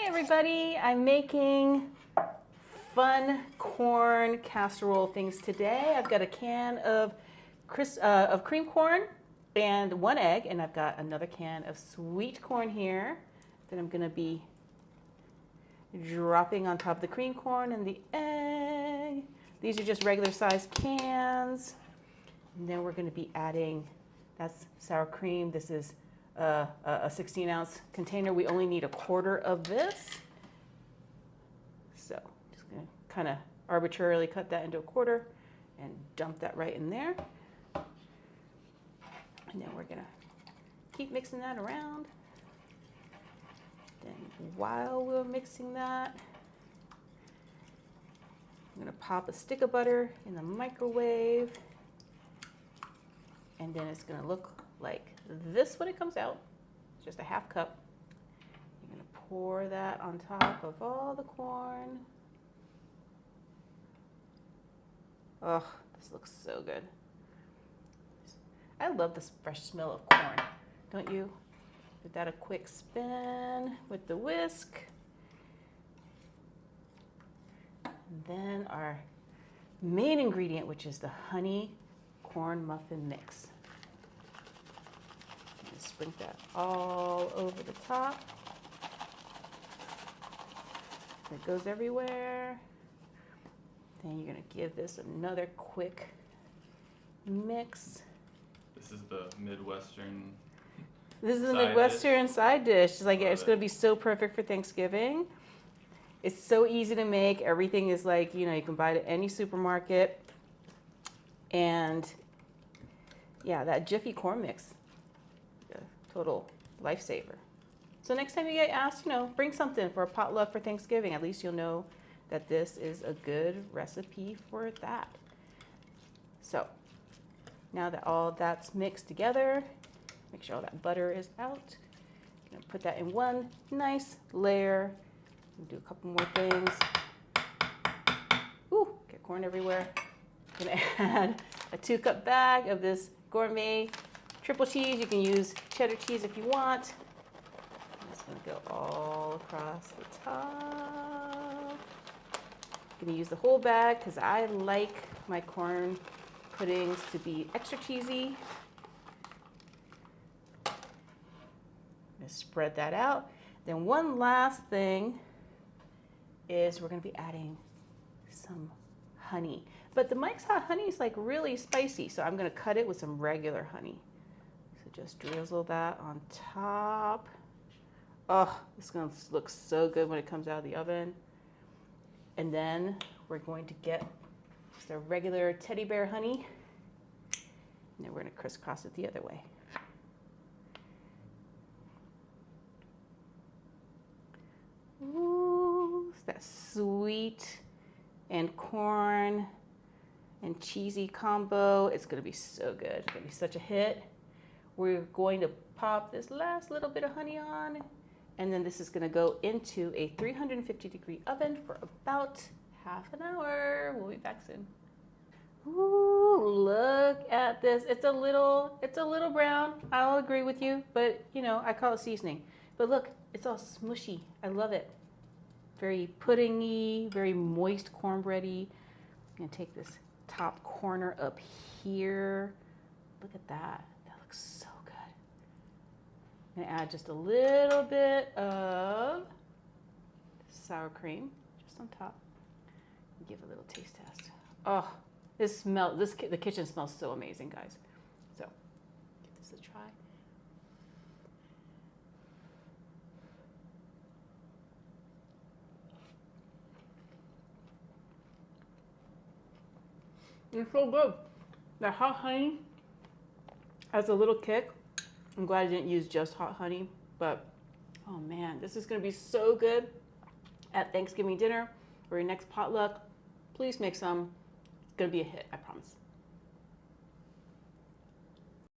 everybody, I'm making fun corn casserole things today. I've got a can of cream corn and 1 egg, and I've got another can of sweet corn here that I'm going to be dropping on top of the cream corn and the egg. These are just regular sized cans. And then we're going to be adding, that's sour cream. This is a 16-ounce container. We only need 1/4 of this. So just going to kind of arbitrarily cut that into 1/4 and dump that right in there. And then we're going to keep mixing that around. Then while we're mixing that, I'm going to pop a stick of butter in the microwave. And then it's going to look like this when it comes out, just a 1/2 cup. You're going to pour that on top of all the corn. Oh, this looks so good. I love this fresh smell of corn, don't you? Give that a quick spin with the whisk. And then our main ingredient, which is the honey corn muffin mix. Sprinkle that all over the top. It goes everywhere. Then you're going to give this another quick mix. This is the Midwestern. This is the Midwestern side dish. It's like it's going to be so perfect for Thanksgiving. It's so easy to make. Everything is like, you can buy it at any supermarket. And yeah, that Jiffy corn mix. Total lifesaver. So next time you get asked, bring something for a potluck for Thanksgiving. At least you'll know that this is a good recipe for that. So now that all that's mixed together, make sure all that butter is out. I'm gonna put that in one nice layer. Do a couple more things. Ooh, get corn everywhere. I'm gonna add a 2-cup bag of this gourmet triple cheese. You can use cheddar cheese if you want. I'm just going to go all across the top. I'm going to use the whole bag because I like my corn puddings to be extra cheesy. I'm going to spread that out. Then one last thing is we're going to be adding some honey. But the Mike's Hot Honey is like really spicy, so I'm going to cut it with some regular honey. Just drizzle that on top. Oh, it's going to look so good when it comes out of the oven. And then we're going to get just a regular teddy bear honey. And then we're going to crisscross it the other way. Ooh, it's that sweet and corn and cheesy combo. It's going to be so good. It's going to be such a hit. We're going to pop this last little bit of honey on, and then this is going to go into a 350-degree oven for about ½ an hour. We'll be back soon. Ooh, look at this. It's a little brown. I'll agree with you, but I call it seasoning. But look, it's all smushy. I love it. Very puddingy, very moist cornbready. I'm going to take this top corner up here. Look at that. So good. I'm going to add just a little bit of sour cream just on top and give a little taste test. Oh, the kitchen smells so amazing, guys. So give this a try. It's so good. The hot honey has a little kick. I'm glad I didn't use just hot honey, but oh man, this is gonna be so good at Thanksgiving dinner or your next potluck. Please make some. It's gonna be a hit, I promise.